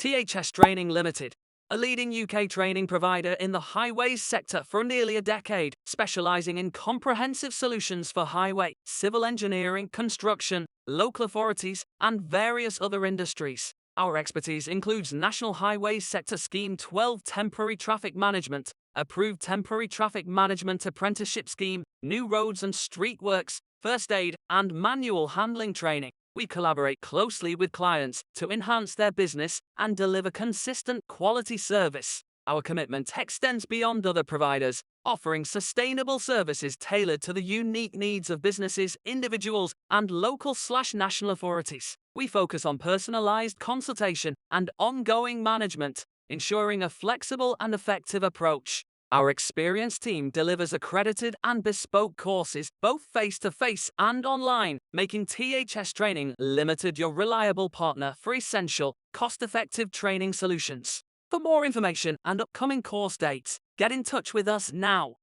THS Training Limited, a leading UK training provider in the highways sector for nearly a decade, specialising in comprehensive solutions for highway, civil engineering, construction, local authorities, and various other industries. Our expertise includes National Highways Sector Scheme 12 Temporary Traffic Management, Approved Temporary Traffic Management Apprenticeship Scheme, New Roads and Street Works, First Aid, and Manual Handling Training. We collaborate closely with clients to enhance their business and deliver consistent quality service. Our commitment extends beyond other providers, offering sustainable services tailored to the unique needs of businesses, individuals, and local/national authorities. We focus on personalized consultation and ongoing management, ensuring a flexible and effective approach. Our experienced team delivers accredited and bespoke courses, both face-to-face and online, making THS Training Limited your reliable partner for essential, cost-effective training solutions. For more information and upcoming course dates, get in touch with us now.